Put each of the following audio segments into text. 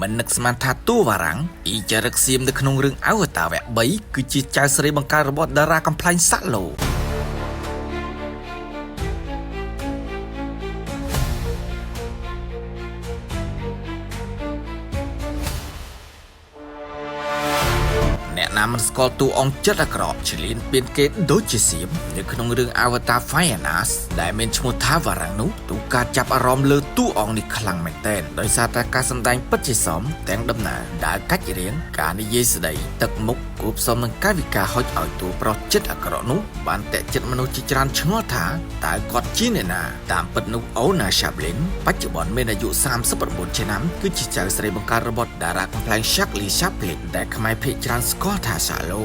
មិននឹកស្មានថាតួវ៉ារ៉ាំងអ៊ីចារឹកសៀមនៅក្នុងរឿងអវតារវគ្គ3គឺជាចៅស្រីបង្ការរបស់តារាកំ ប្លែងសាក់ឡូអ្នកណាមិនស្គាល់តួអង្គចិត្តអាក្រក់ឆ្លៀនពៀនគេដូចជាសៀមនៅក្នុងរឿងអវតារ Finance ដែលមានឈ្មោះថាវ៉ារ៉ាំងនោះទូការចាប់អារម្មណ៍លើតួអង្គនេះខ្លាំងមែនទែនដោយសារតែការសម្ដែងពិតជាសមទាំងដំណើរដើរកាច់រៀងការនិយាយស្ដីទឹកមុខគូផ្សំនឹងកាយវិការហុចឲ្យតួប្រុសចិត្តអាក្រក់នោះបានតាក់ចិត្តមនុស្សជាច្រើនឆ្ងល់ថាតើគាត់ជាអ្នកណាតាមពិតនោះអូណាឆាប់លីនបច្ចុប្បន្នមានអាយុ39ឆ្នាំគឺជាចៅស្រីបង្ការរបស់តារាកំប្លែង Shirley Chaplin ដែលខ្មែរភាគច្រើនស្គាល់ថាសាឡូ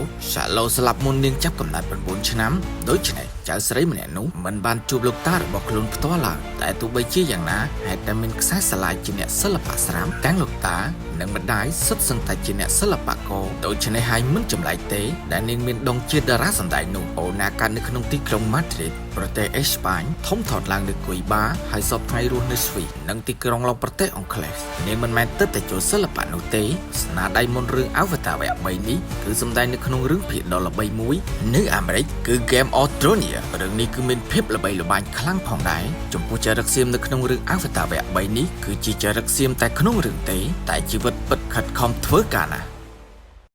ស្លាប់មុននាងចាប់កំណើត9ឆ្នាំដូច្នេះចៅស្រីម្នាក់នោះមិនបានជួបលោកតារបស់ខ្លួនផ្ទាល់ឡើយតែទោះបីជាយ៉ាងណាហេតុតែមានខ្សែស្រឡាយជាអ្នកសិល្បៈស្រាមទាំងលោកតានិងម្ដាយសុទ្ធសឹងតែជាអ្នកសិល្បករដូច្នេះហើយមិនចម្លែកទេដែលនាងមានដងជាតារាសម្ដែងនោះអូណាកើតនៅក្នុងទីក្រុងម៉ាឌ្រីតប្រទេសអេស្ប៉ាញធំធាត់ឡើងនៅគុយបាហើយសពថ្ងៃរស់នៅស្វីសនិងទីក្រុងឡុងប្រទេសអង់គ្លេសនាងមិនមែនទើបតែចូលសិល្បៈនោះទេស្នាដៃមុនរឿងអវតារវគ្គ3នេះគឺសម្ដែងនៅក្នុងរឿងភាគដ៏ល្បីមួយនៅអាមេរិកគឺ Game of Thrones រឿងនេះគឺមានភាពល្បីល្បាញខ្លាំងផងដែរចំពោះចរិតសៀមនៅក្នុងរឿងអវតារវគ្គ3នេះគឺជាចរិតសៀមតែក្នុងរឿងទេតែជីវិតពិតខិតខំធ្វើការណាស់